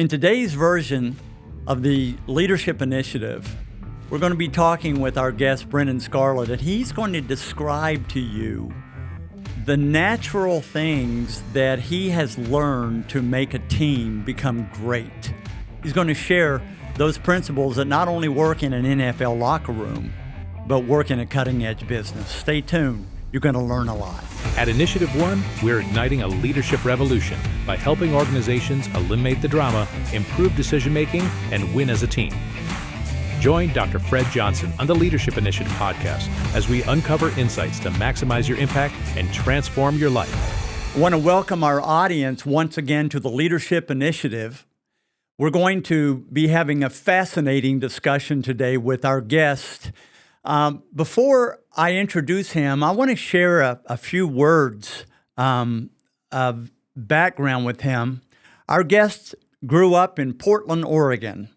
In today's version of the Leadership Initiative, we're going to be talking with our guest, Brennan Scarlett, and he's going to describe to you the natural things that he has learned to make a team become great. He's going to share those principles that not only work in an NFL locker room, but work in a cutting-edge business. Stay tuned. You're going to learn a lot. At Initiative One, we're igniting a leadership revolution by helping organizations eliminate the drama, improve decision-making, and win as a team. Join Dr. Fred Johnson on the Leadership Initiative podcast as we uncover insights to maximize your impact and transform your life. I want to welcome our audience once again to the Leadership Initiative. We're going to be having a fascinating discussion today with our guest. Before I introduce him, I want to share a few words of background with him. Our guest grew up in Portland, Oregon.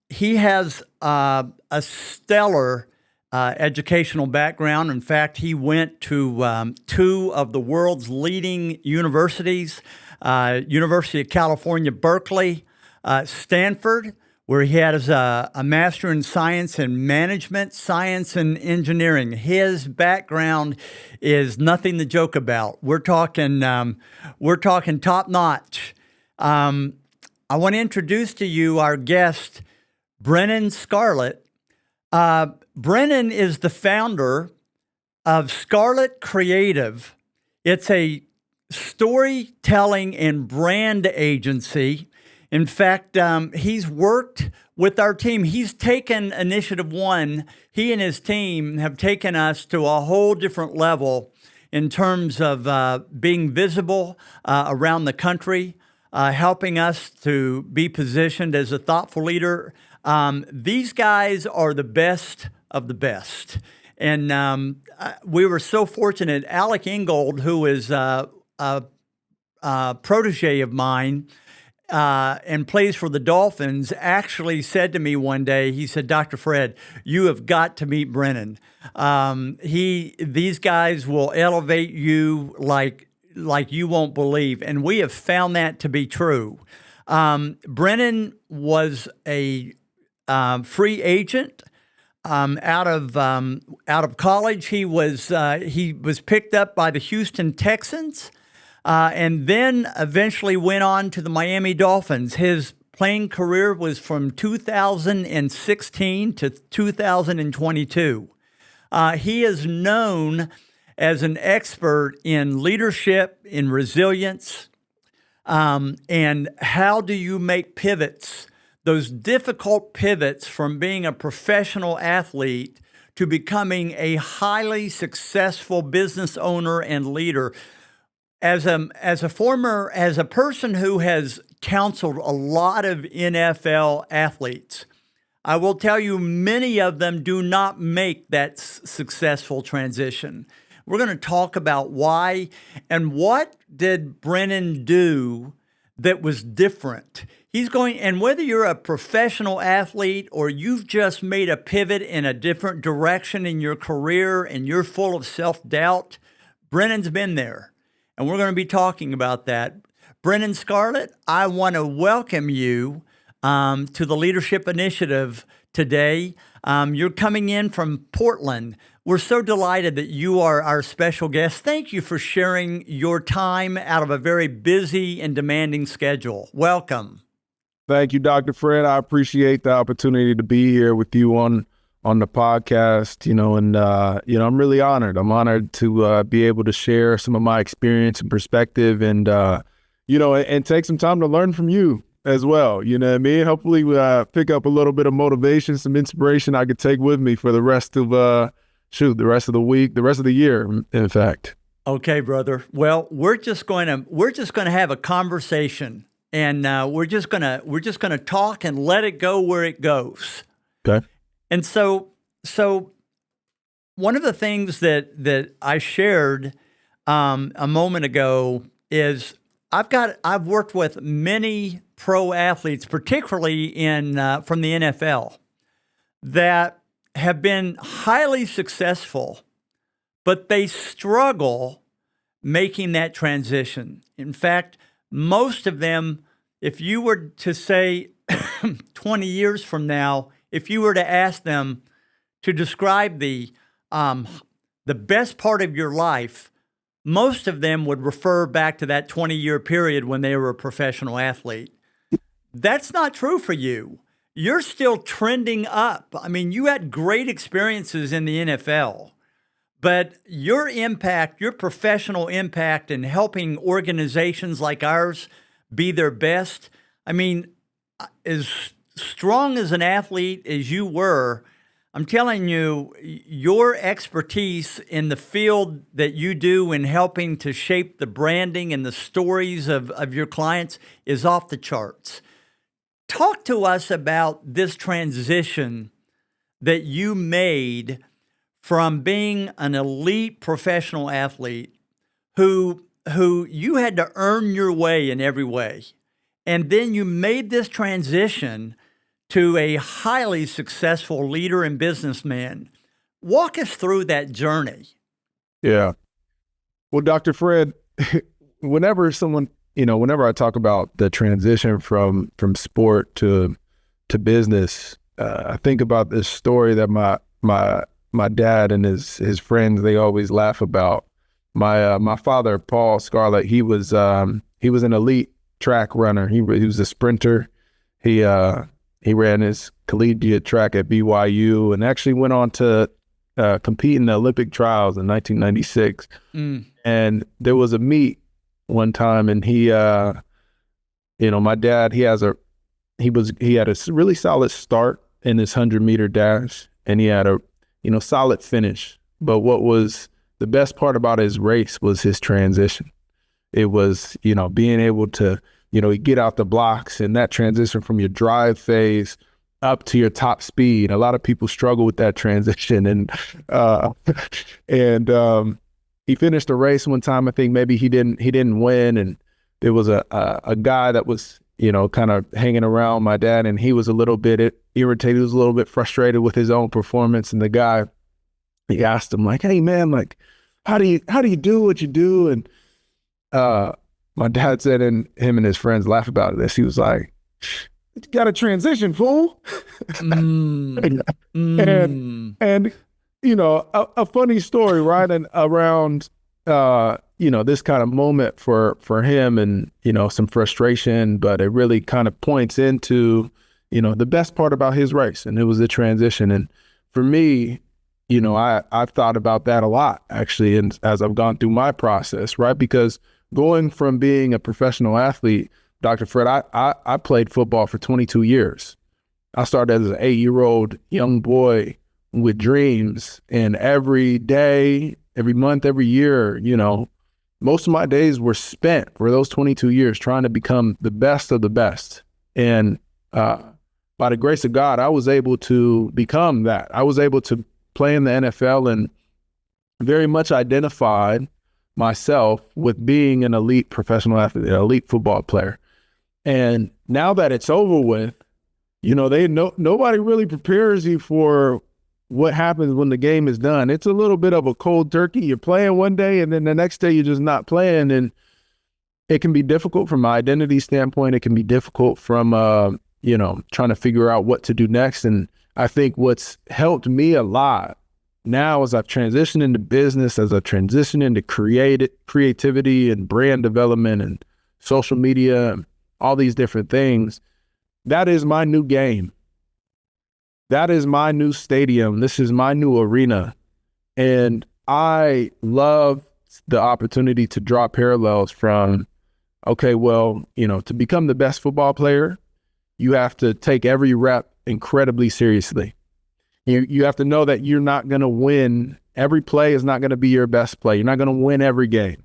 He has a stellar educational background. In fact, he went to two of the world's leading universities, University of California, Berkeley, Stanford, where he has a master in science and management, science and engineering. His background is nothing to joke about. We're talking top notch. I want to introduce to you our guest, Brennan Scarlett. Brennan is the founder of Scarlett Creative. It's a storytelling and brand agency. In fact, he's worked with our team. He's taken Initiative One. He and his team have taken us to a whole different level in terms of being visible around the country, helping us to be positioned as a thoughtful leader. These guys are the best of the best. And we were so fortunate. Alec Ingold, who is a protege of mine, and plays for the Dolphins, actually said to me one day, he said, "Dr. Fred, you have got to meet Brennan. These guys will elevate you like you won't believe." And we have found that to be true. Brennan was a free agent out of college. He was picked up by the Houston Texans. And then eventually went on to the Miami Dolphins. His playing career was from 2016 to 2022. He is known as an expert in leadership, in resilience, and how do you make pivots, those difficult pivots from being a professional athlete to becoming a highly successful business owner and leader. As a person who has counseled a lot of NFL athletes, I will tell you many of them do not make that successful transition. We're going to talk about why and what did Brennan do that was different. And whether you're a professional athlete or you've just made a pivot in a different direction in your career and you're full of self-doubt, Brennan's been there. And we're going to be talking about that. Brennan Scarlett, I want to welcome you to the Leadership Initiative today. You're coming in from Portland. We're so delighted that you are our special guest. Thank you for sharing your time out of a very busy and demanding schedule. Welcome. Thank you, Dr. Fred. I appreciate the opportunity to be here with you on the podcast, and I'm really honored. I'm honored to be able to share some of my experience and perspective and take some time to learn from you as well. You know what I mean? Hopefully we pick up a little bit of motivation, some inspiration I could take with me for the rest of the rest of the week, the rest of the year, in fact. Okay, brother. Well, we're just going to have a conversation, and we're just going to talk and let it go where it goes. Okay. And so one of the things that I shared a moment ago is I've worked with many pro athletes, particularly from the NFL, that have been highly successful, but they struggle making that transition. In fact, most of them if you were to say 20 years from now, if you were to ask them to describe the best part of your life, most of them would refer back to that 20-year period when they were a professional athlete. That's not true for you. You're still trending up. I mean, you had great experiences in the NFL, but your impact, your professional impact in helping organizations like ours be their best, I mean, as strong as an athlete as you were, I'm telling you, your expertise in the field that you do in helping to shape the branding and the stories of your clients is off the charts. Talk to us about this transition that you made from being an elite professional athlete who you had to earn your way in every way. And then you made this transition to a highly successful leader and businessman. Walk us through that journey. Yeah. Well, Dr. Fred, whenever I talk about the transition from sport to business, I think about this story that my dad and his friends, they always laugh about. My father, Paul Scarlett, he was an elite track runner. He was a sprinter. He ran his collegiate track at BYU and actually went on to compete in the Olympic trials in 1996. And there was a meet one time, and my dad, he had a really solid start in his 100-meter dash, and he had a solid finish. But what was the best part about his race was his transition. It was being able to get out the blocks, and that transition from your drive phase up to your top speed. A lot of people struggle with that transition, and he finished a race one time. I think maybe he didn't win, and there was a guy that was kind of hanging around my dad, and he was a little bit irritated. He was a little bit frustrated with his own performance, and the guy, he asked him like, "Hey man, like how do you do what you do?" And my dad said, and him and his friends laugh about this, he was like, "You got a transition, fool." And a funny story, right? And around this kind of moment for him, and some frustration, but it really kind of points into the best part about his race, and it was the transition. And for me, I've thought about that a lot actually, and as I've gone through my process, right? Because going from being a professional athlete, Dr. Fred, I played football for 22 years. I started as an 8-year-old young boy with dreams, and every day, every month, every year, most of my days were spent for those 22 years trying to become the best of the best. And by the grace of God, I was able to become that. I was able to play in the NFL and very much identified myself with being an elite professional athlete, an elite football player. And now that it's over with, nobody really prepares you for what happens when the game is done. It's a little bit of a cold turkey. You're playing one day, and then the next day you're just not playing. And it can be difficult from an identity standpoint. It can be difficult from, trying to figure out what to do next. And I think what's helped me a lot now as I've transitioned into business, as I've transitioned into creativity and brand development and social media, and all these different things, that is my new game. That is my new stadium. This is my new arena. And I love the opportunity to draw parallels from, to become the best football player, you have to take every rep incredibly seriously. You have to know that you're not going to win. Every play is not going to be your best play. You're not going to win every game.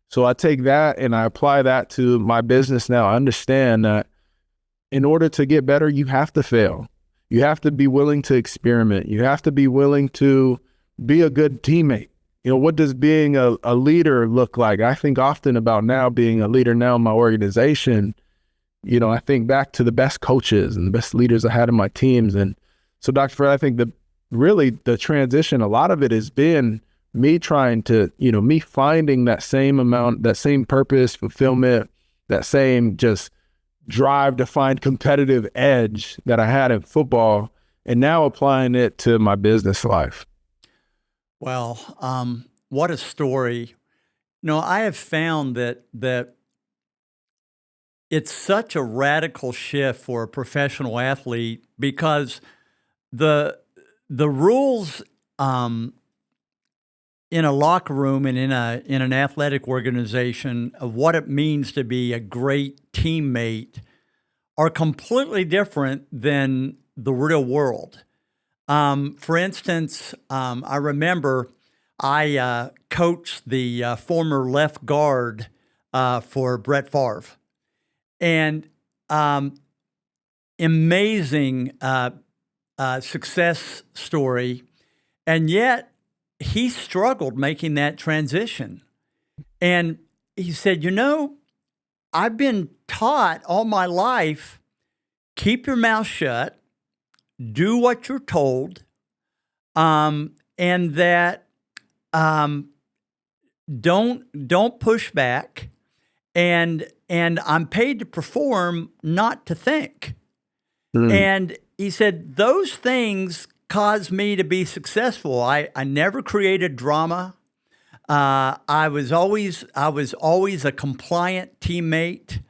So I take that and I apply that to my business now. I understand that in order to get better, you have to fail. You have to be willing to experiment. You have to be willing to be a good teammate. What does being a leader look like? I think often about now being a leader now in my organization. I think back to the best coaches and the best leaders I had in my teams. And so, Dr. Fred, I think the transition, a lot of it has been me trying to, me finding that same purpose, fulfillment, that same just drive to find competitive edge that I had in football, and now applying it to my business life. Well, what a story. I have found that it's such a radical shift for a professional athlete because the rules in a locker room and in an athletic organization of what it means to be a great teammate are completely different than the real world. For instance, I remember I coached the former left guard for Brett Favre, and amazing success story, and yet he struggled making that transition. And he said, I've been taught all my life, keep your mouth shut, do what you're told, and that don't push back, and I'm paid to perform, not to think. And he said those things caused me to be successful. I never created drama. I was always a compliant teammate,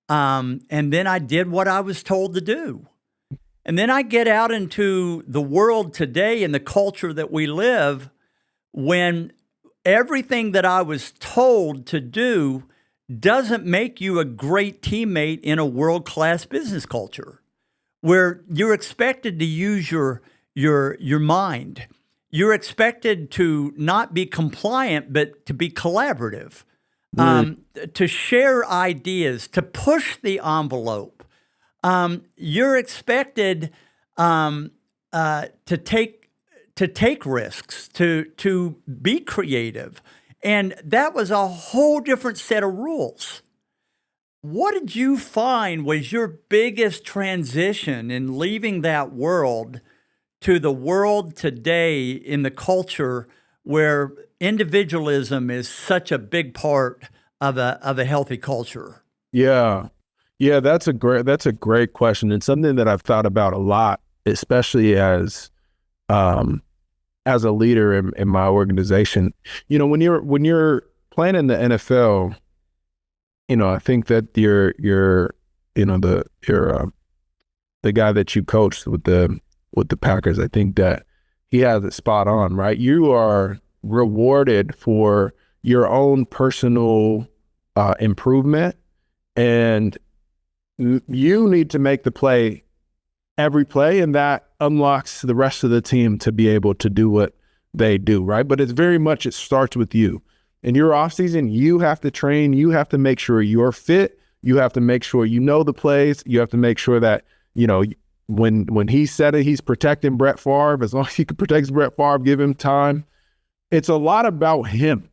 and then I did what I was told to do. And then I get out into the world today and the culture that we live, when everything that I was told to do doesn't make you a great teammate in a world-class business culture, where you're expected to use your mind. You're expected to not be compliant, but to be collaborative, to share ideas, to push the envelope. You're expected to take risks, to be creative, and that was a whole different set of rules. What did you find was your biggest transition in leaving that world to the world today in the culture where individualism is such a big part of a healthy culture? Yeah, that's a great question, and something that I've thought about a lot, especially as a leader in my organization. When you're playing in the NFL, I think that you're the guy that you coached with the Packers, I think that he has it spot on, right? You are rewarded for your own personal improvement, and you need to make the play every play, and that unlocks the rest of the team to be able to do what they do, right? But it starts with you. In your off season, you have to train, you have to make sure you're fit, you have to make sure you know the plays, you have to make sure that, when he said it, he's protecting Brett Favre. As long as he can protect Brett Favre, give him time. It's a lot about him,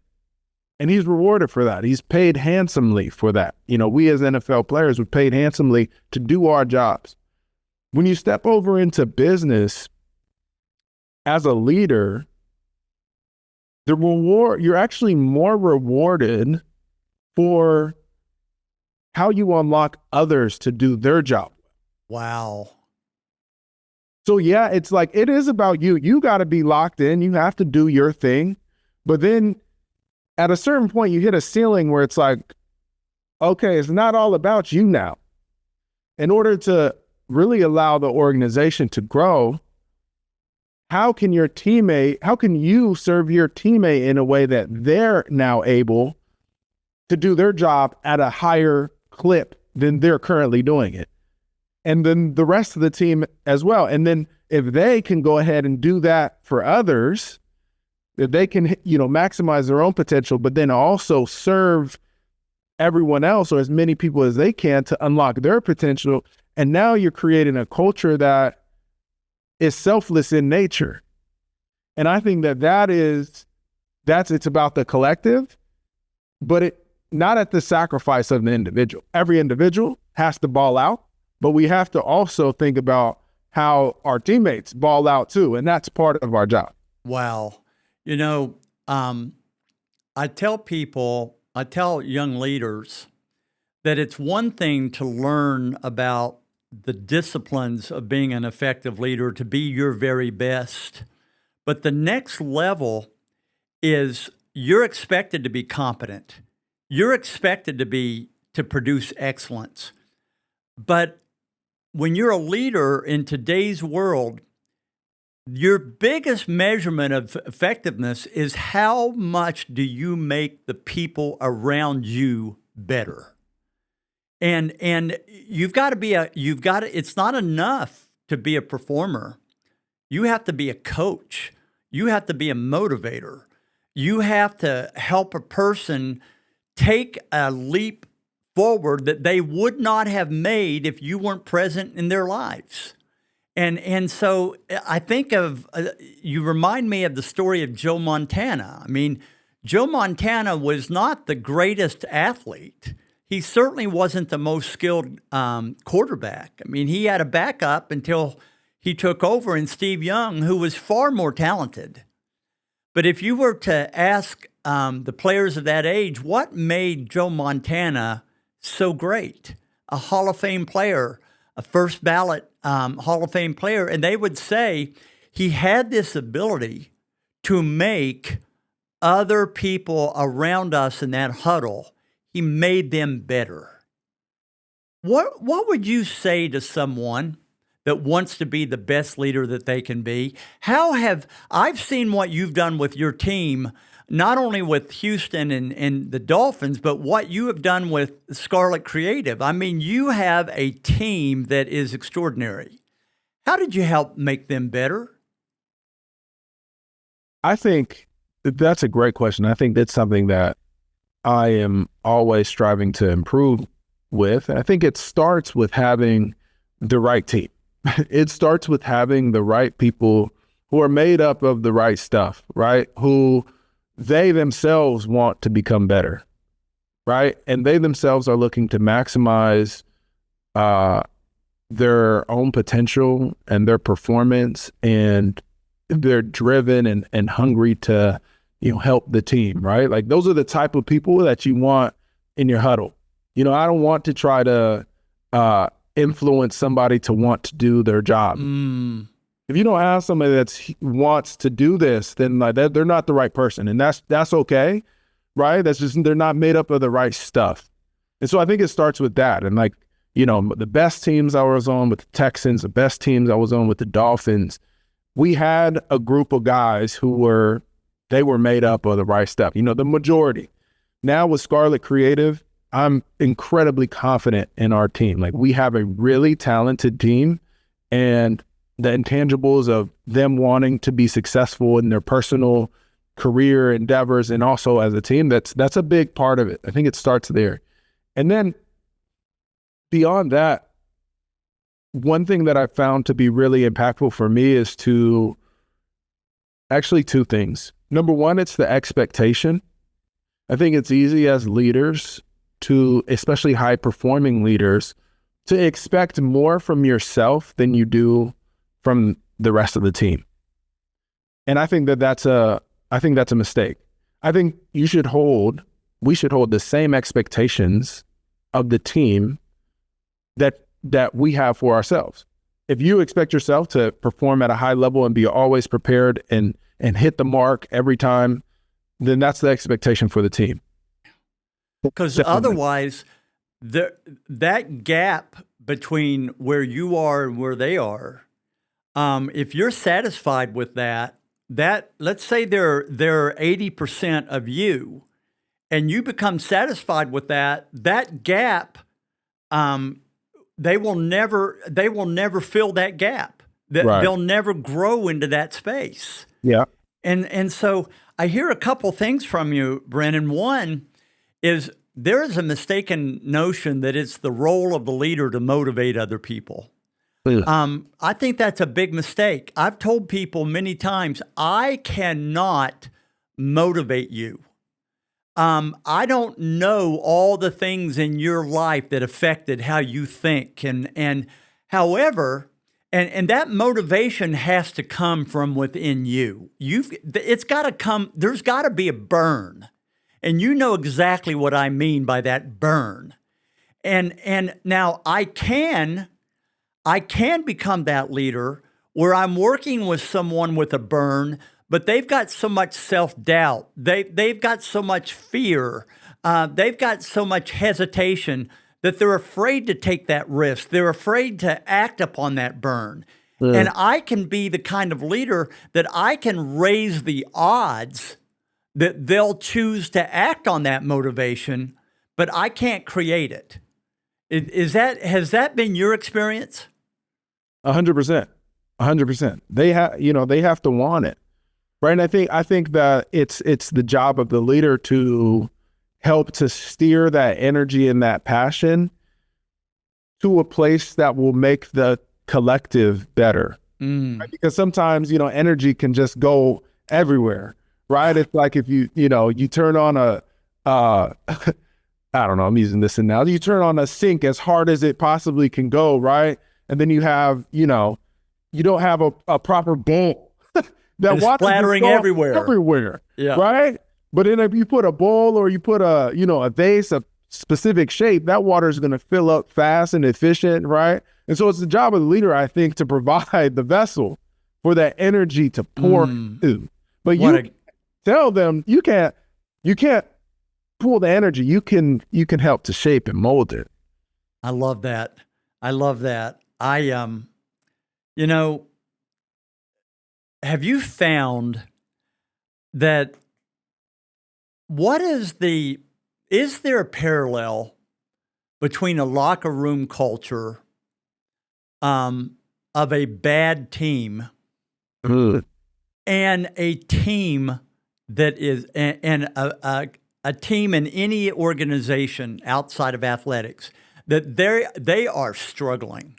and he's rewarded for that. He's paid handsomely for that. We as NFL players were paid handsomely to do our jobs. When you step over into business as a leader, you're actually more rewarded for how you unlock others to do their job. Wow. So yeah, it's like, it is about you. You got to be locked in. You have to do your thing. But then at a certain point, you hit a ceiling where it's like, okay, it's not all about you now. In order to really allow the organization to grow, how can you serve your teammate in a way that they're now able to do their job at a higher clip than they're currently doing it? And then the rest of the team as well. And then if they can go ahead and do that for others, if they can, maximize their own potential, but then also serve everyone else or as many people as they can to unlock their potential. And now you're creating a culture that is selfless in nature. And I think it's about the collective, but not at the sacrifice of the individual. Every individual has to ball out, but we have to also think about how our teammates ball out too. And that's part of our job. Wow. I tell young leaders that it's one thing to learn about the disciplines of being an effective leader, to be your very best. But the next level is you're expected to be competent. You're expected to produce excellence. But when you're a leader in today's world, your biggest measurement of effectiveness is how much do you make the people around you better. And you've got to it's not enough to be a performer. You have to be a coach. You have to be a motivator. You have to help a person take a leap forward that they would not have made if you weren't present in their lives. And so I think you remind me of the story of Joe Montana. I mean, Joe Montana was not the greatest athlete. He certainly wasn't the most skilled quarterback. I mean, he had a backup until he took over in Steve Young, who was far more talented. But if you were to ask the players of that age, what made Joe Montana so great? A Hall of Fame player, a first ballot Hall of Fame player, and they would say he had this ability to make other people around us in that huddle, he made them better. What would you say to someone that wants to be the best leader that they can be? I've seen what you've done with your team, not only with Houston and the Dolphins, but what you have done with Scarlett Creative. I mean, you have a team that is extraordinary. How did you help make them better? I think that's a great question. I think that's something that I am always striving to improve with. And I think it starts with having the right team. It starts with having the right people who are made up of the right stuff, right? Who they themselves want to become better, right? And they themselves are looking to maximize their own potential and their performance, and they're driven and hungry to, help the team, right? Like those are the type of people that you want in your huddle. I don't want to try to influence somebody to want to do their job. If you don't have somebody that wants to do this, then like they're not the right person, and that's okay, right? That's just, they're not made up of the right stuff. And so I think it starts with that. And like, the best teams I was on with the Texans, the best teams I was on with the Dolphins, we had a group of guys who were made up of the right stuff. The majority. Now with Scarlett Creative, I'm incredibly confident in our team. Like we have a really talented team, and the intangibles of them wanting to be successful in their personal career endeavors and also as a team, that's a big part of it. I think it starts there. And then beyond that, one thing that I found to be really impactful for me is two things. Number one, it's the expectation. I think it's easy as leaders to, especially high performing leaders, to expect more from yourself than you do from the rest of the team. And I think that's a mistake. I think we should hold the same expectations of the team that we have for ourselves. If you expect yourself to perform at a high level and be always prepared and hit the mark every time, then that's the expectation for the team. Because otherwise, that gap between where you are and where they are, if you're satisfied with that let's say they're 80% of you, and you become satisfied with that gap, they will never fill that gap. Right. They'll never grow into that space. Yeah. And so I hear a couple things from you, Brennan. One is there is a mistaken notion that it's the role of the leader to motivate other people. I think that's a big mistake. I've told people many times, I cannot motivate you. I don't know all the things in your life that affected how you think. And however, and that motivation has to come from within you. It's got to come, there's got to be a burn. And you know exactly what I mean by that burn. And now I can become that leader where I'm working with someone with a burn, but they've got so much self-doubt. They've got so much fear. They've got so much hesitation that they're afraid to take that risk. They're afraid to act upon that burn. And I can be the kind of leader that I can raise the odds that they'll choose to act on that motivation, but I can't create it. Has that been your experience? 100%. 100%. They have to want it. Right. And I think that it's the job of the leader to help to steer that energy and that passion to a place that will make the collective better. Right? Because sometimes, energy can just go everywhere. Right. It's like if you turn on I don't know, I'm using this analogy. You turn on a sink as hard as it possibly can go, right? And then you have, you don't have a proper bowl. That water splattering everywhere. Yeah. Right? But then if you put a bowl or you put a vase of specific shape, that water is going to fill up fast and efficient, right? And so it's the job of the leader, I think, to provide the vessel for that energy to pour into. But tell them you can't pull the energy. You can help to shape and mold it. I love that. Have you found that is there a parallel between a locker room culture of a bad team and a team that is, and a team in any organization outside of athletics, that they are struggling?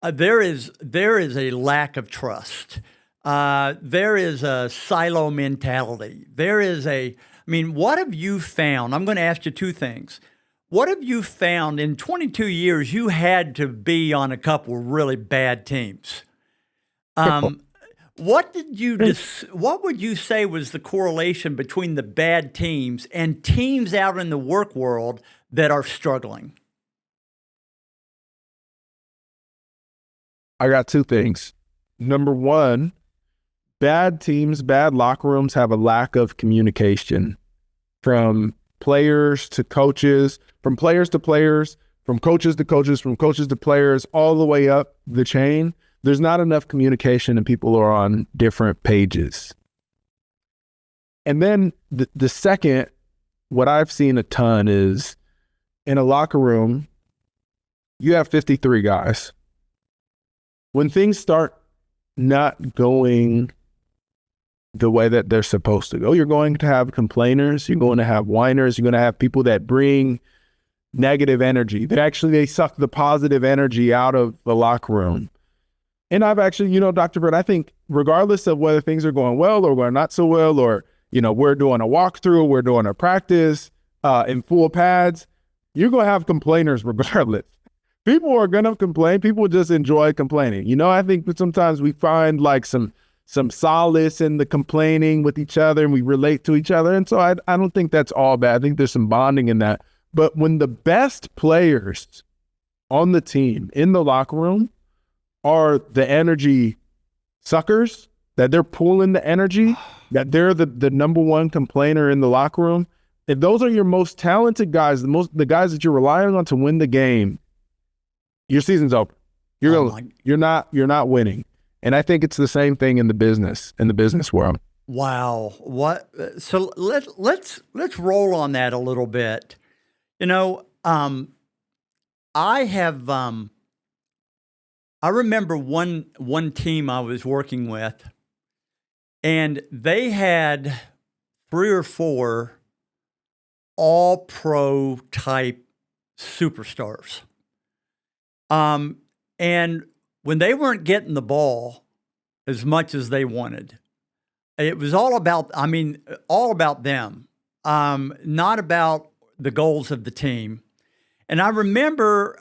There is a lack of trust. There is a silo mentality. What have you found? I'm going to ask you two things. What have you found in 22 years? You had to be on a couple of really bad teams. What would you say was the correlation between the bad teams and teams out in the work world that are struggling? I got two things. Number one, bad teams, bad locker rooms have a lack of communication from players to coaches, from players to players, from coaches to coaches, from coaches to players, all the way up the chain. There's not enough communication and people are on different pages. And then the second, what I've seen a ton is in a locker room, you have 53 guys. When things start not going the way that they're supposed to go, you're going to have complainers, you're going to have whiners, you're going to have people that bring negative energy. They suck the positive energy out of the locker room. And I've actually, Dr. Brett, I think regardless of whether things are going well or going not so well, or, we're doing a walkthrough, we're doing a practice in full pads, you're going to have complainers regardless. People are going to complain. People just enjoy complaining. I think sometimes we find like some solace in the complaining with each other and we relate to each other. And so I don't think that's all bad. I think there's some bonding in that. But when the best players on the team in the locker room are the energy suckers, that they're pulling the energy, that they're the number one complainer in the locker room, if those are your most talented guys, the guys that you're relying on to win the game, your season's over. You're not winning. And I think it's the same thing in the business world. Wow. What? So let's roll on that a little bit. I remember one team I was working with, and they had 3 or 4 all-pro type superstars. And when they weren't getting the ball as much as they wanted, it was all about them, not about the goals of the team. And I remember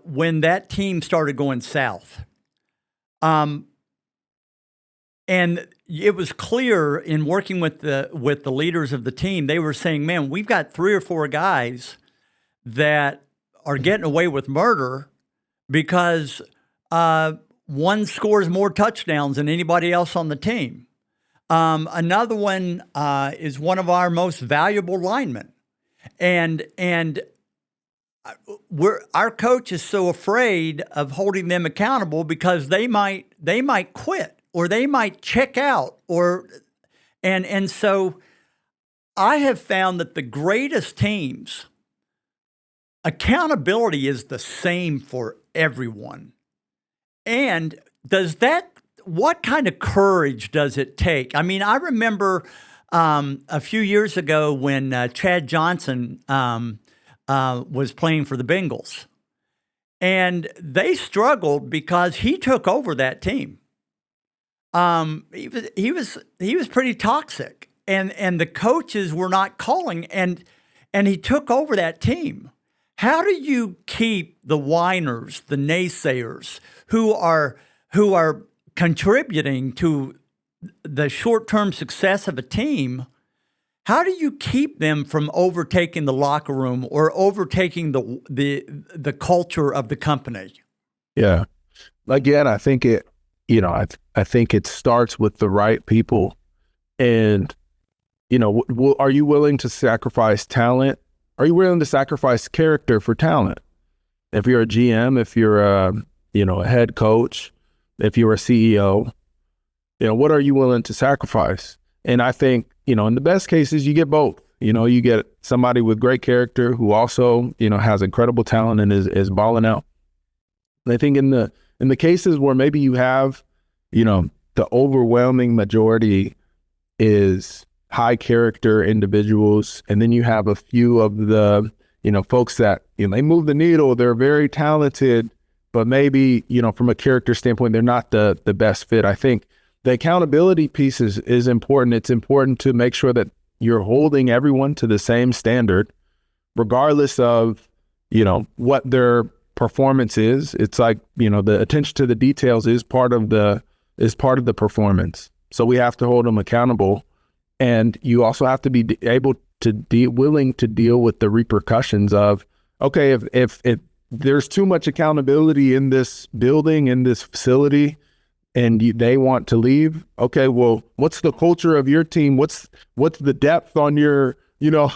when that team started going south, and it was clear in working with the leaders of the team, they were saying, man, we've got 3 or 4 guys that are getting away with murder because one scores more touchdowns than anybody else on the team. Another one is one of our most valuable linemen, and our coach is so afraid of holding them accountable because they might quit or they might check out and so I have found that the greatest teams, accountability is the same for everyone. And what kind of courage does it take? I mean, I remember a few years ago when Chad Johnson was playing for the Bengals, and they struggled because he took over that team. He was pretty toxic, and the coaches were not calling, and he took over that team. How do you keep the whiners, the naysayers, who are contributing to the short-term success of a team? How do you keep them from overtaking the locker room or overtaking the culture of the company? Yeah. Again, I think I think it starts with the right people. And, are you willing to sacrifice talent? Are you willing to sacrifice character for talent? If you're a GM, if you're a head coach, if you're a CEO, what are you willing to sacrifice? And I think, in the best cases, you get both. You get somebody with great character who also, has incredible talent and is balling out. And I think in the cases where maybe you have, the overwhelming majority is high character individuals, and then you have a few of the, folks that, they move the needle, they're very talented, but maybe, from a character standpoint, they're not the best fit. I think the accountability piece is important. It's important to make sure that you're holding everyone to the same standard, regardless of, what their performance is. It's like, the attention to the details is part of the performance. So we have to hold them accountable. And you also have to be able to willing to deal with the repercussions of, okay, if there's too much accountability in this building, in this facility, and they want to leave, okay, well, what's the culture of your team? What's the depth on your,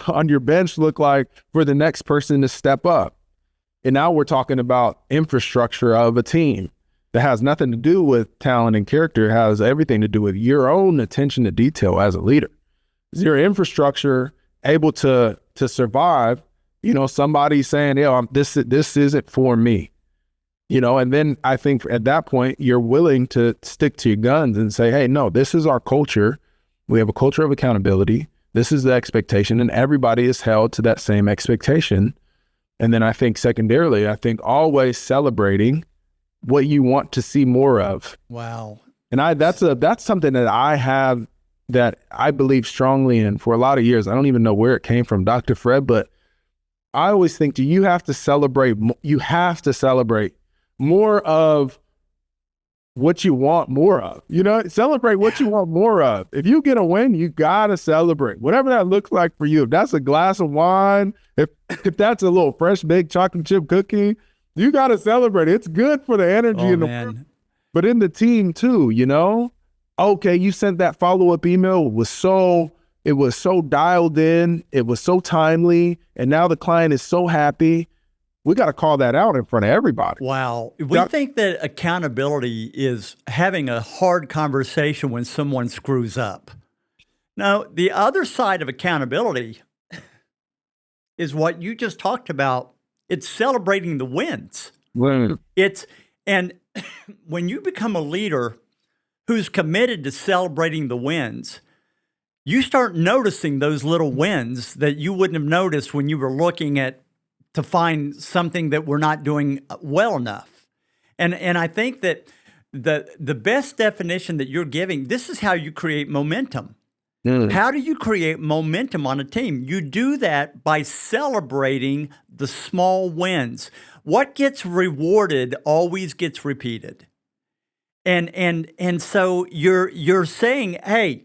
on your bench look like for the next person to step up? And now we're talking about infrastructure of a team that has nothing to do with talent and character. It has everything to do with your own attention to detail as a leader. Is your infrastructure able to survive, somebody saying, this isn't for me, and then I think at that point, you're willing to stick to your guns and say, hey, no, this is our culture. We have a culture of accountability. This is the expectation, and everybody is held to that same expectation. And then I think secondarily, always celebrating what you want to see more of. Wow. And that's something that I have, that I believe strongly in for a lot of years. I don't even know where it came from, Dr. Fred, but I always think you have to celebrate more of what you want more of. Celebrate what you want more of. If you get a win, you gotta celebrate, whatever that looks like for you. If that's a glass of wine, if that's a little fresh baked chocolate chip cookie, you gotta celebrate. It's good for the energy in the room, but in the team too. Okay, you sent that follow-up email. It was so dialed in. It was so timely. And now the client is so happy. We got to call that out in front of everybody. Wow. We think that accountability is having a hard conversation when someone screws up. Now, the other side of accountability is what you just talked about. It's celebrating the wins. Right. And when you become a leader who's committed to celebrating the wins, you start noticing those little wins that you wouldn't have noticed when you were looking to find something that we're not doing well enough. And I think that the best definition that you're giving, this is how you create momentum. How do you create momentum on a team? You do that by celebrating the small wins. What gets rewarded always gets repeated. And so you're saying, hey,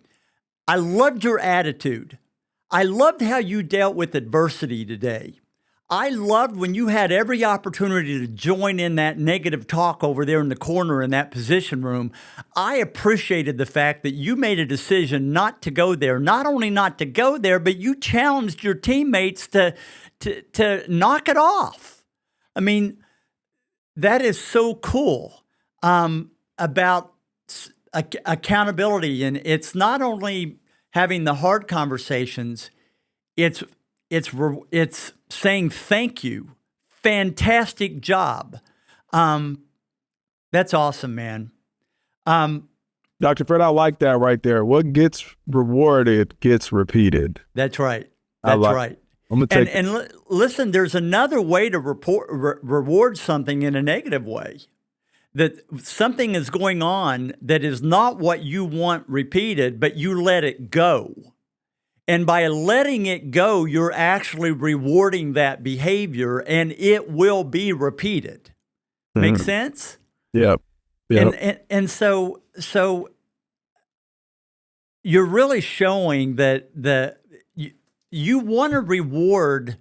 I loved your attitude. I loved how you dealt with adversity today. I loved when you had every opportunity to join in that negative talk over there in the corner in that position room. I appreciated the fact that you made a decision not to go there. Not only not to go there, but you challenged your teammates to knock it off. I mean, that is so cool about accountability. And it's not only having the hard conversations, it's saying thank you, fantastic job. That's awesome, man. Dr. Fred, I like that right there. What gets rewarded gets repeated. That's right. That's right. I'm gonna take listen, there's another way to reward something in a negative way. That something is going on that is not what you want repeated, but you let it go. And by letting it go, you're actually rewarding that behavior, and it will be repeated. Make sense? Yep. And so you're really showing that you want to reward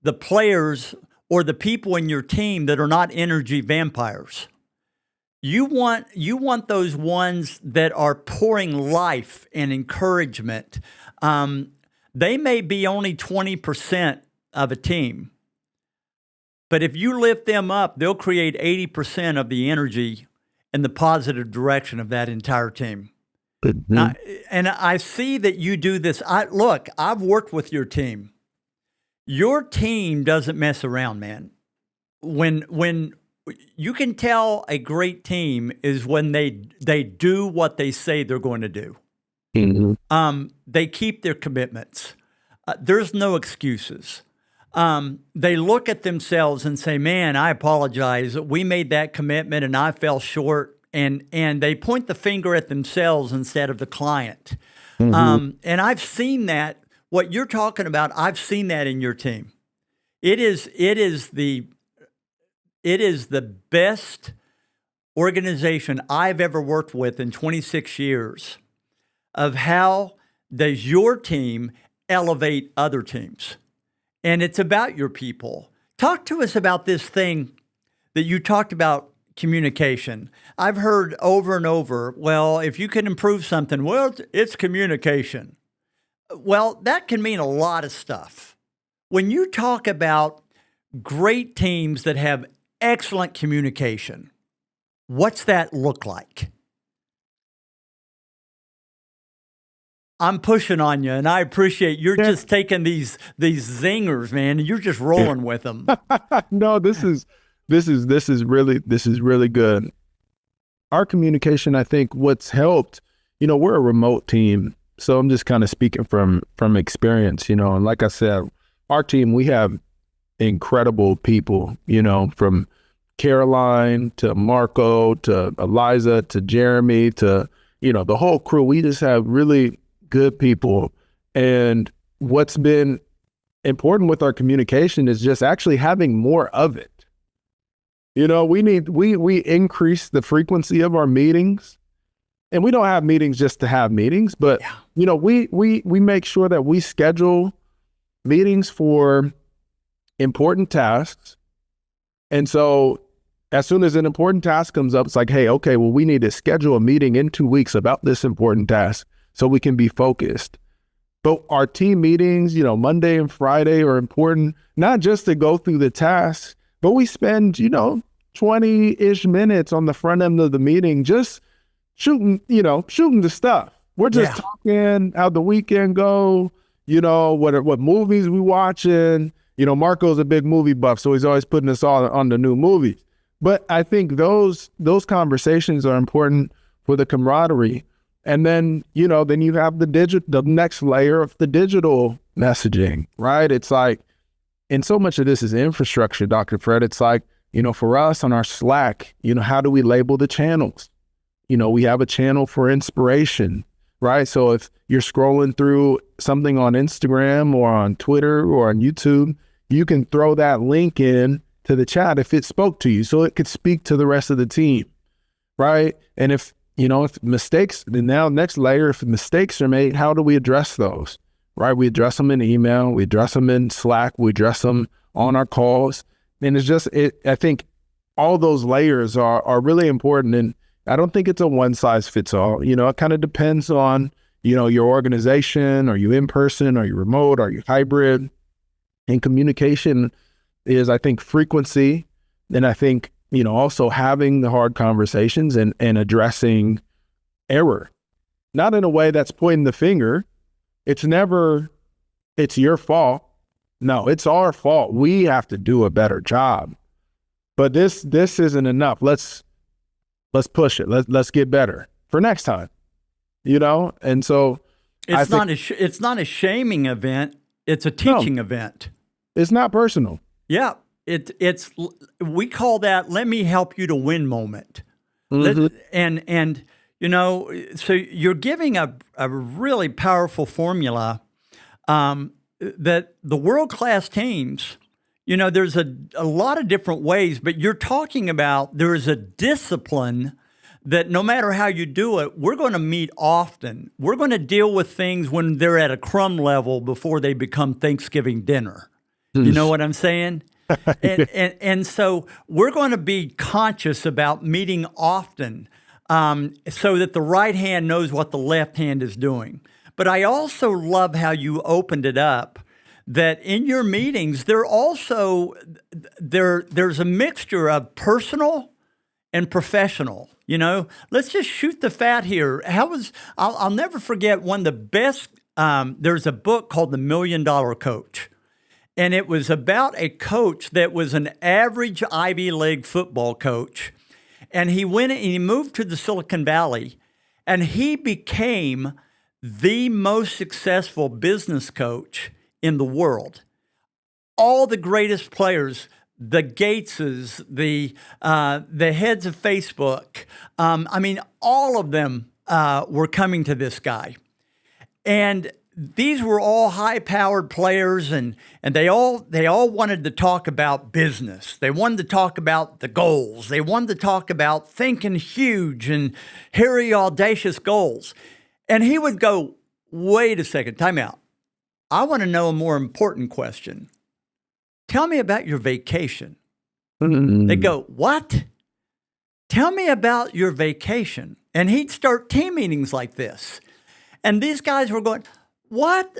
the players or the people in your team that are not energy vampires. You want those ones that are pouring life and encouragement. They may be only 20% of a team, but if you lift them up, they'll create 80% of the energy and the positive direction of that entire team. And I see that you do this. I've worked with your team. Your team doesn't mess around, man. When you can tell a great team is when they do what they say they're going to do. They keep their commitments. There's no excuses. They look at themselves and say, man, I apologize. We made that commitment and I fell short. And they point the finger at themselves instead of the client. And I've seen that, what you're talking about, I've seen that in your team. It is the best organization I've ever worked with in 26 years of how does your team elevate other teams. And it's about your people. Talk to us about this thing that you talked about, communication. I've heard over and over, well, if you can improve something, well, it's communication. Well, that can mean a lot of stuff. When you talk about great teams that have excellent communication, what's that look like? I'm pushing on you, and I appreciate you're just taking these zingers, man, and you're just rolling with them. No, this is really good. Our communication, I think what's helped, we're a remote team. So I'm just kind of speaking from experience, and like I said, our team, we have incredible people, from Caroline to Marco to Eliza to Jeremy to, the whole crew. We just have really good people. And what's been important with our communication is just actually having more of it. We increase the frequency of our meetings, and we don't have meetings just to have meetings, but we make sure that we schedule meetings for important tasks. And so as soon as an important task comes up, it's like, hey, okay, well, we need to schedule a meeting in 2 weeks about this important task so we can be focused. But our team meetings, Monday and Friday are important, not just to go through the tasks, but we spend, 20-ish minutes on the front end of the meeting just shooting the stuff. We're just talking how the weekend go, what movies we watching. Marco's a big movie buff, so he's always putting us all on the new movies. But I think those conversations are important for the camaraderie. And then, then you have the next layer of the digital messaging, right? It's like, and so much of this is infrastructure, Dr. Fred. It's like, for us on our Slack, how do we label the channels? We have a channel for inspiration, right? So if you're scrolling through something on Instagram or on Twitter or on YouTube, you can throw that link in to the chat if it spoke to you, so it could speak to the rest of the team, right? And if mistakes, then now next layer, if mistakes are made, how do we address those, right? We address them in email, we address them in Slack, we address them on our calls. And it's just, I think all those layers are really important. And I don't think it's a one size fits all. It kind of depends on, your organization. Are you in person? Are you remote? Are you hybrid? And communication is, I think, frequency. And I think, also having the hard conversations and addressing error, not in a way that's pointing the finger. It's never, it's your fault. No, it's our fault. We have to do a better job. But this isn't enough. Let's push it. Let's get better for next time. And so it's not a shaming event. It's a teaching event. It's not personal. Yeah, it's we call that "let me help you to win" moment. And so you're giving a really powerful formula that the world-class teams, there's a lot of different ways, but you're talking about there is a discipline that no matter how you do it, we're going to meet often. We're going to deal with things when they're at a crumb level before they become Thanksgiving dinner. You know what I'm saying? And so we're going to be conscious about meeting often so that the right hand knows what the left hand is doing. But I also love how you opened it up, that in your meetings, there's a mixture of personal and professional. Let's just shoot the fat here. I'll never forget one of the best, there's a book called The $1 Million Coach. And it was about a coach that was an average Ivy League football coach. And he moved to the Silicon Valley, and he became the most successful business coach in the world. All the greatest players, the Gateses, the heads of Facebook, all of them were coming to this guy. And these were all high-powered players, and they all wanted to talk about business. They wanted to talk about the goals. They wanted to talk about thinking huge and hairy, audacious goals. And he would go, wait a second, time out. I want to know a more important question. Tell me about your vacation. They go, what? Tell me about your vacation. And he'd start team meetings like this. And these guys were going, what?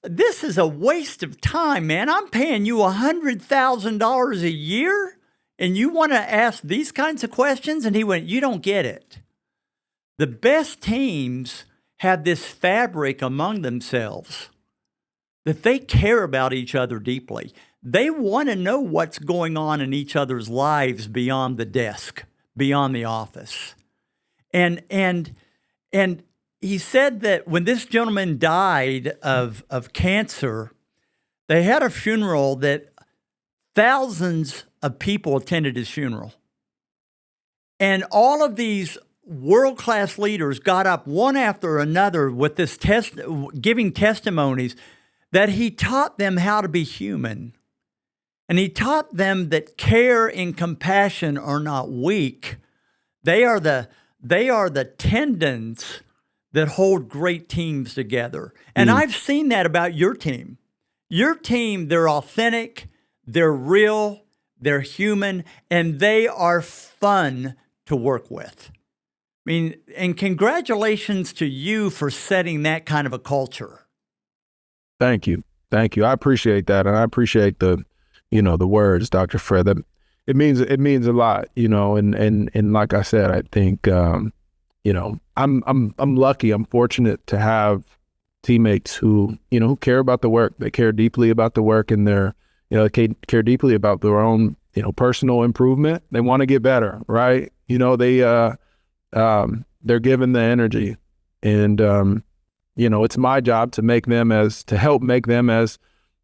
This is a waste of time, man. I'm paying you $100,000 a year, and you want to ask these kinds of questions? And he went, you don't get it. The best teams have this fabric among themselves that they care about each other deeply. They want to know what's going on in each other's lives beyond the desk, beyond the office. And he said that when this gentleman died of cancer, they had a funeral that thousands of people attended his funeral. And all of these world-class leaders got up one after another with this giving testimonies that he taught them how to be human. And he taught them that care and compassion are not weak. They are the tendons that hold great teams together. And I've seen that about your team. Your team, they're authentic, they're real, they're human, and they are fun to work with. And congratulations to you for setting that kind of a culture. Thank you. I appreciate that. And I appreciate the words, Dr. Fred. That it means a lot, and like I said, I think, I'm lucky. I'm fortunate to have teammates who care about the work. They care deeply about the work, and they care deeply about their own, personal improvement. They want to get better, right? They're given the energy, and it's my job to help make them as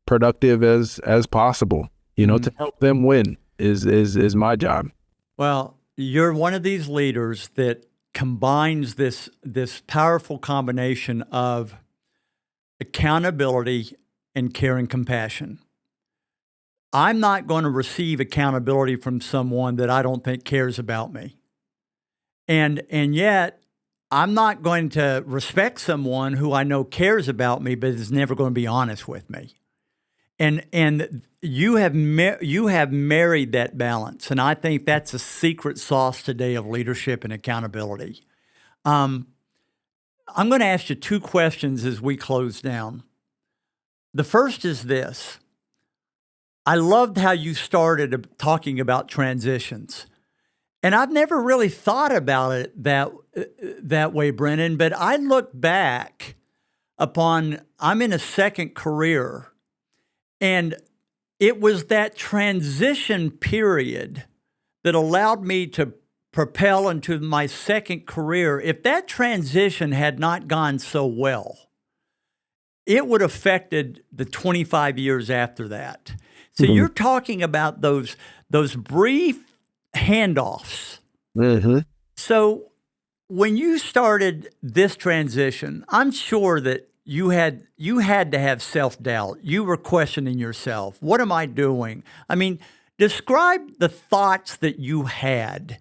productive as possible. To help them win is my job. Well, you're one of these leaders that combines this powerful combination of accountability and care and compassion. I'm not going to receive accountability from someone that I don't think cares about me. And yet, I'm not going to respect someone who I know cares about me but is never going to be honest with me. And you have married that balance, and I think that's a secret sauce today of leadership and accountability. I'm going to ask you two questions as we close down. The first is this. I loved how you started talking about transitions. And I've never really thought about it that way, Brennan, but I look back upon, I'm in a second career, and it was that transition period that allowed me to propel into my second career. If that transition had not gone so well, it would have affected the 25 years after that. So you're talking about those brief handoffs. Mm-hmm. So when you started this transition, I'm sure that you had to have self-doubt. You were questioning yourself. What am I doing? I mean, describe the thoughts that you had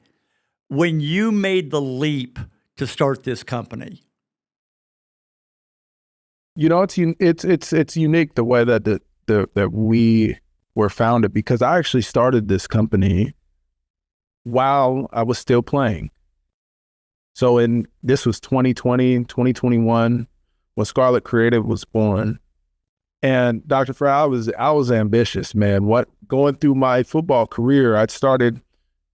when you made the leap to start this company. You know, it's unique the way that that we were founded, because I actually started this company while I was still playing. So this was 2020, 2021, when Scarlett Creative was born. And Dr. Fred, I was ambitious, man. Going through my football career, I'd started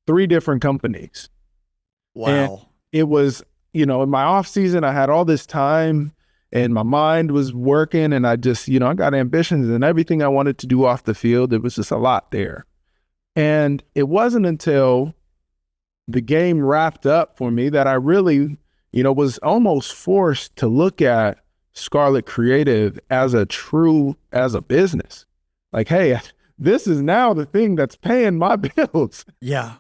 3 different companies. Wow. And it was, in my off season, I had all this time and my mind was working, and I just, I got ambitions and everything I wanted to do off the field. It was just a lot there. And it wasn't until the game wrapped up for me that I really, was almost forced to look at Scarlett Creative as a business. Like, hey, this is now the thing that's paying my bills. Yeah.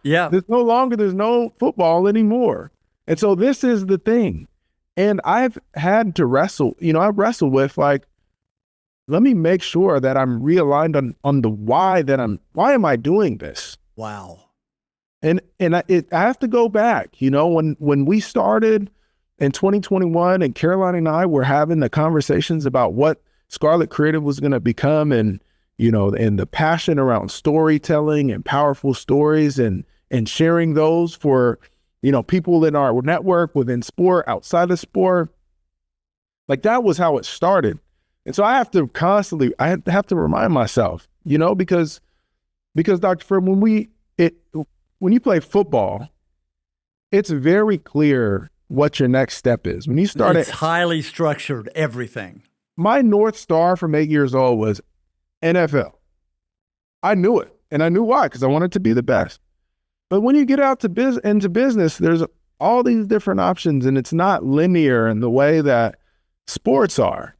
Yeah. There's no football anymore. And so this is the thing. And I've had to wrestle, I've wrestled with, like, let me make sure that I'm realigned on the why am I doing this? Wow. And I have to go back, when we started in 2021 and Caroline and I were having the conversations about what Scarlett Creative was going to become, and, and the passion around storytelling and powerful stories and sharing those for, people in our network, within sport, outside of sport. Like, that was how it started. And so I have to remind myself, because Dr. Fred, when you play football, it's very clear what your next step is. When you start, it's highly structured, everything. My North Star from 8 years old was NFL. I knew it, and I knew why, because I wanted to be the best. But when you get out into business, there's all these different options, and it's not linear in the way that sports are.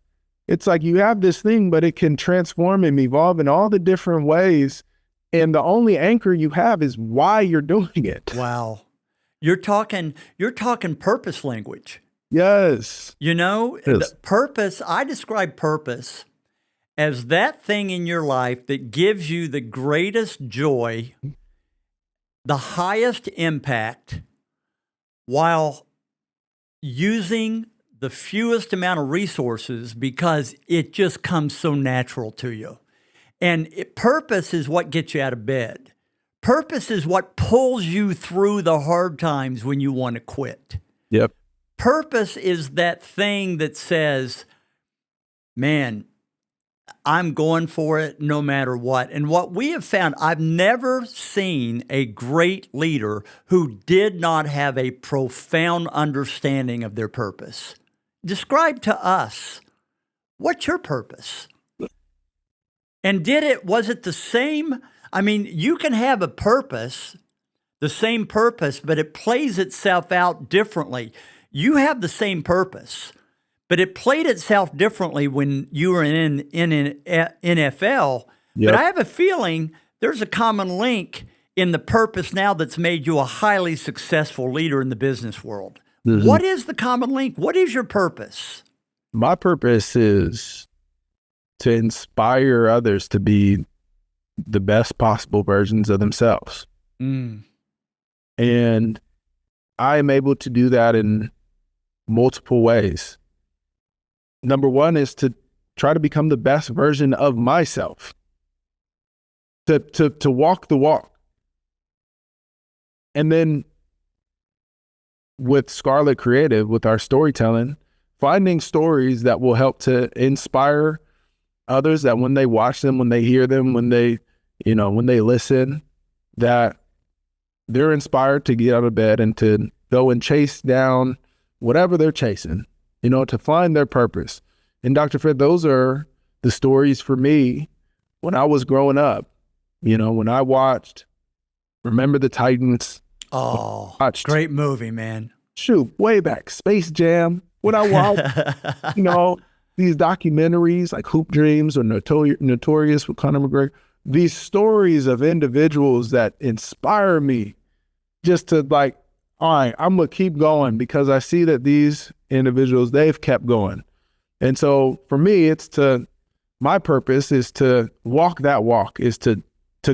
It's like you have this thing, but it can transform and evolve in all the different ways. And the only anchor you have is why you're doing it. Wow. You're talking purpose language. Yes. The purpose, I describe purpose as that thing in your life that gives you the greatest joy, the highest impact, while using the fewest amount of resources, because it just comes so natural to you. And purpose is what gets you out of bed. Purpose is what pulls you through the hard times when you want to quit. Yep. Purpose is that thing that says, man, I'm going for it no matter what. And what we have found, I've never seen a great leader who did not have a profound understanding of their purpose. Describe to us, what's your purpose? And was it the same? I mean, you can have a purpose, the same purpose, but it plays itself out differently. You have the same purpose, but it played itself differently when you were in NFL. Yep. But I have a feeling there's a common link in the purpose now that's made you a highly successful leader in the business world. Mm-hmm. What is the common link? What is your purpose? My purpose is to inspire others to be the best possible versions of themselves. Mm. And I am able to do that in multiple ways. Number one is to try to become the best version of myself. to walk the walk. And then with Scarlett Creative, with our storytelling, finding stories that will help to inspire others, that when they watch them, when they hear them, when they listen, that they're inspired to get out of bed and to go and chase down whatever they're chasing, to find their purpose. And Dr. Fred, those are the stories for me when I was growing up. When I watched Remember the Titans. Oh, great movie, man. Shoot, way back, Space Jam. When I watched, these documentaries like Hoop Dreams or Notorious with Conor McGregor, these stories of individuals that inspire me just to like, all right, I'm going to keep going because I see that these individuals, they've kept going. And so for me, my purpose is to walk that walk, is to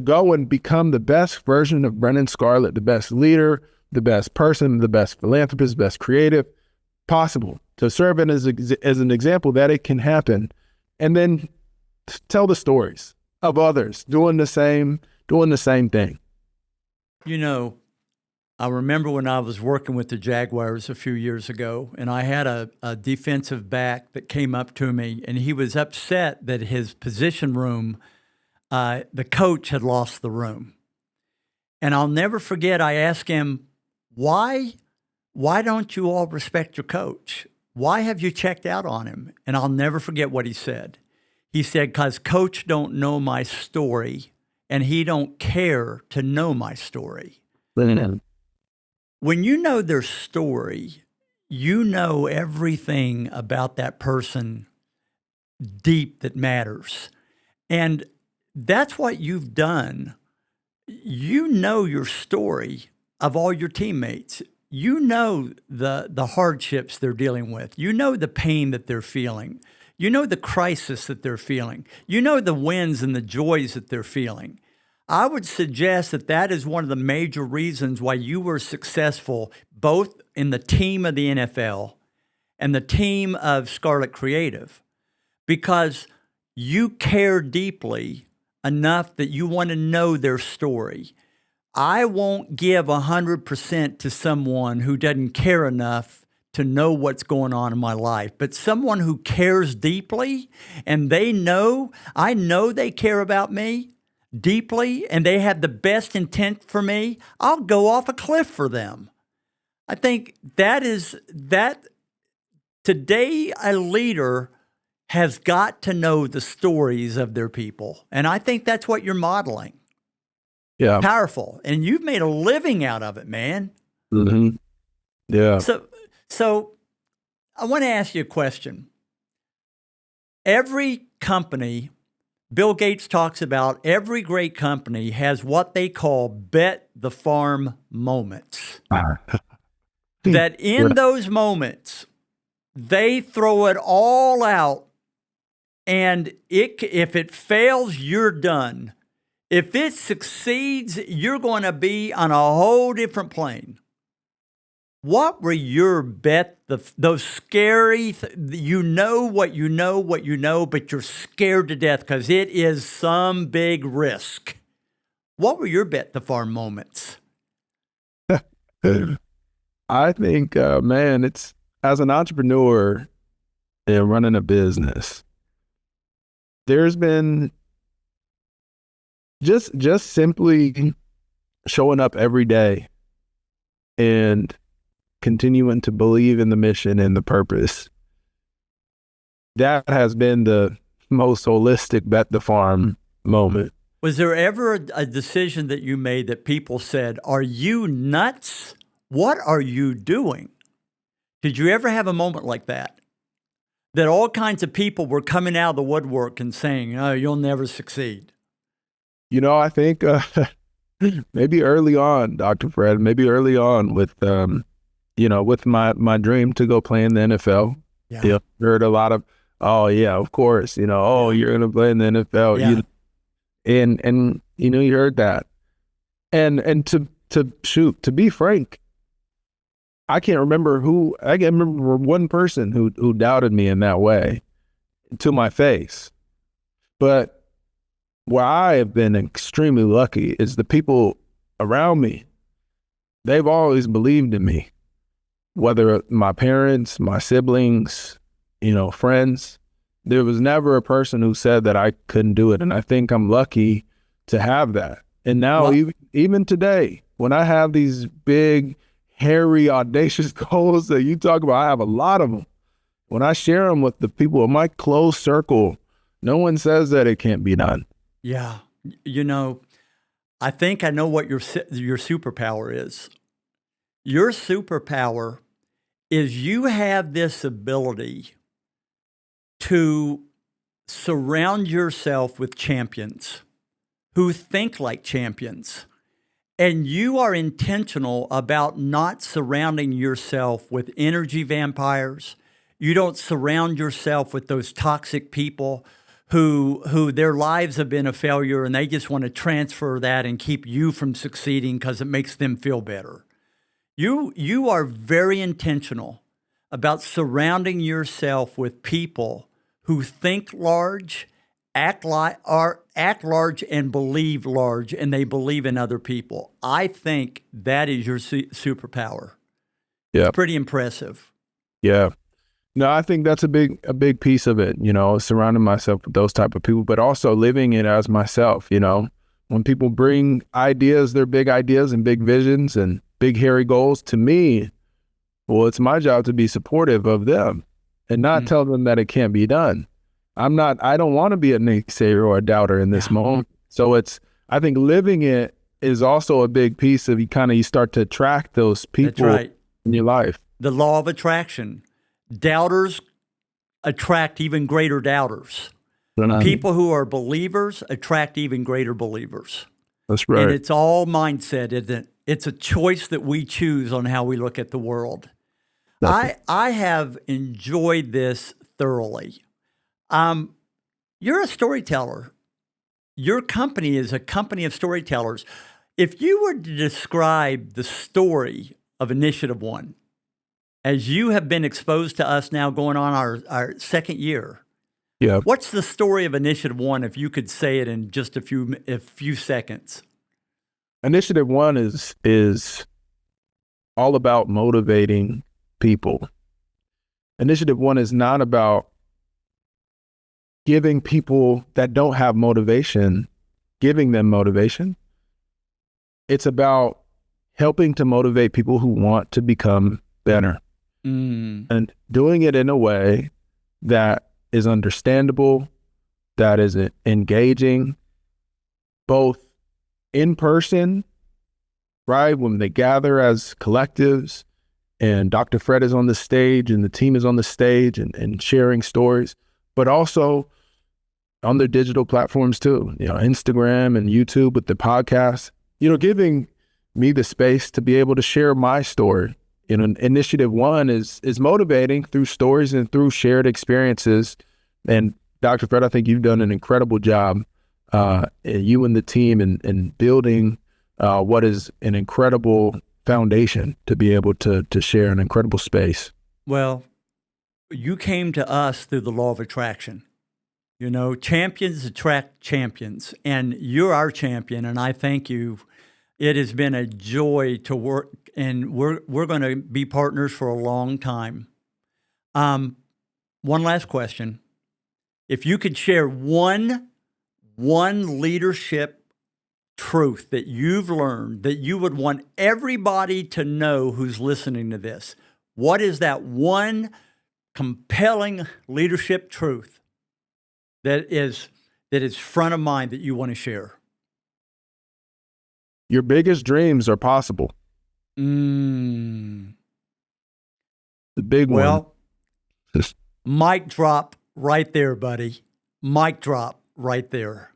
go and become the best version of Brennan Scarlett, the best leader, the best person, the best philanthropist, best creative possible, to serve it as an example that it can happen. And then tell the stories of others doing the same thing. I remember when I was working with the Jaguars a few years ago, and I had a defensive back that came up to me, and he was upset that his position room, the coach had lost the room. And I'll never forget, I asked him, why don't you all respect your coach? Why have you checked out on him? And I'll never forget what he said. He said, because coach don't know my story, and he don't care to know my story. When you know their story, you know everything about that person deep that matters. And that's what you've done. You know your story of all your teammates. You know the hardships they're dealing with. You know the pain that they're feeling. You know the crisis that they're feeling. You know the wins and the joys that they're feeling. I would suggest that is one of the major reasons why you were successful both in the team of the NFL and the team of Scarlett Creative, because you care deeply enough that you want to know their story. I won't give 100% to someone who doesn't care enough to know what's going on in my life, but someone who cares deeply and I know they care about me deeply and they have the best intent for me, I'll go off a cliff for them. I think that today a leader has got to know the stories of their people. And I think that's what you're modeling. Yeah. Powerful. And you've made a living out of it, man. Mm-hmm. Yeah. So I want to ask you a question. Every company, Bill Gates talks about, every great company has what they call bet the farm moments. That in those moments, they throw it all out, and if it fails, you're done. If it succeeds, you're going to be on a whole different plane. What were your bet, those scary, you know, but you're scared to death because it is some big risk. What were your bet the farm moments? I think, man, it's as an entrepreneur and running a business, there's been just simply showing up every day and continuing to believe in the mission and the purpose. That has been the most holistic bet the farm moment. Was there ever a decision that you made that people said, are you nuts? What are you doing? Did you ever have a moment like that? That all kinds of people were coming out of the woodwork and saying, oh, you'll never succeed. I think maybe early on, Dr. Fred, with, with my dream to go play in the NFL. Yeah. Heard a lot of, oh, yeah, of course, you're going to play in the NFL. Yeah. And you heard that. And to be frank, I can't remember one person who doubted me in that way to my face. But where I have been extremely lucky is the people around me. They've always believed in me, whether my parents, my siblings, friends. There was never a person who said that I couldn't do it. And I think I'm lucky to have that. And now even today, when I have these big, hairy, audacious goals that you talk about, I have a lot of them. When I share them with the people in my close circle, no one says that it can't be done. Yeah. I think I know what your superpower is. Your superpower is you have this ability to surround yourself with champions who think like champions. And you are intentional about not surrounding yourself with energy vampires. You don't surround yourself with those toxic people who their lives have been a failure and they just want to transfer that and keep you from succeeding because it makes them feel better. You are very intentional about surrounding yourself with people who think large, act large, and believe large, and they believe in other people. I think that is your superpower. Yeah, it's pretty impressive. Yeah. No, I think that's a big piece of it, surrounding myself with those type of people, but also living it as myself, When people bring ideas, their big ideas and big visions and big hairy goals to me, well, it's my job to be supportive of them and not tell them that it can't be done. I don't want to be a naysayer or a doubter in this moment. So I think living it is also a big piece of you start to attract those people in your life. The law of attraction. Doubters attract even greater doubters. People who are believers attract even greater believers. That's right. And it's all mindset, isn't it? It's a choice that we choose on how we look at the world. I have enjoyed this thoroughly. You're a storyteller. Your company is a company of storytellers. If you were to describe the story of Initiative One, as you have been exposed to us now going on our second year, what's the story of Initiative One if you could say it in just a few seconds? Initiative One is all about motivating people. Initiative One is not about giving people that don't have motivation, giving them motivation. It's about helping to motivate people who want to become better. And doing it in a way that is understandable, that is engaging, both in person, right, when they gather as collectives, and Dr. Fred is on the stage and the team is on the stage and sharing stories, but also on their digital platforms too, Instagram and YouTube with the podcast, giving me the space to be able to share my story. Initiative One is motivating through stories and through shared experiences. And Dr. Fred, I think you've done an incredible job, you and the team in building what is an incredible foundation to be able to share an incredible space. Well, you came to us through the law of attraction. Champions attract champions, and you're our champion, and I thank you. It has been a joy to work, and we're going to be partners for a long time. One last question. If you could share one leadership truth that you've learned that you would want everybody to know who's listening to this, what is that one compelling leadership truth that is front of mind that you want to share? Your biggest dreams are possible. The big one. Well, mic drop right there, buddy. Mic drop right there.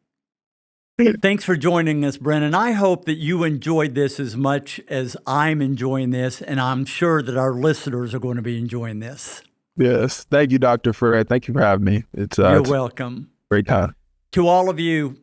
Thanks for joining us, Brennan. I hope that you enjoyed this as much as I'm enjoying this, and I'm sure that our listeners are going to be enjoying this. Yes. Thank you, Dr. Fred. Thank you for having me. You're welcome. Great time. To all of you,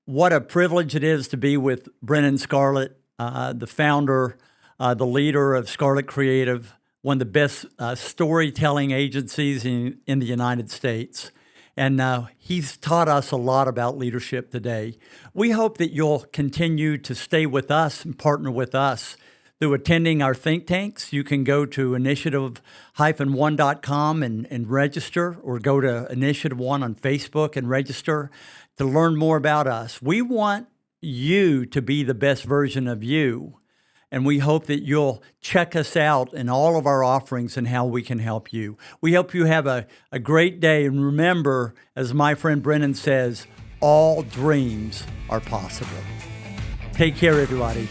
what a privilege it is to be with Brennan Scarlett, the founder, the leader of Scarlett Creative, one of the best storytelling agencies in the United States. And he's taught us a lot about leadership today. We hope that you'll continue to stay with us and partner with us through attending our think tanks. You can go to initiative-1.com and register, or go to Initiative One on Facebook and register to learn more about us. We want you to be the best version of you. And we hope that you'll check us out in all of our offerings and how we can help you. We hope you have a great day. And remember, as my friend Brennan says, all dreams are possible. Take care, everybody.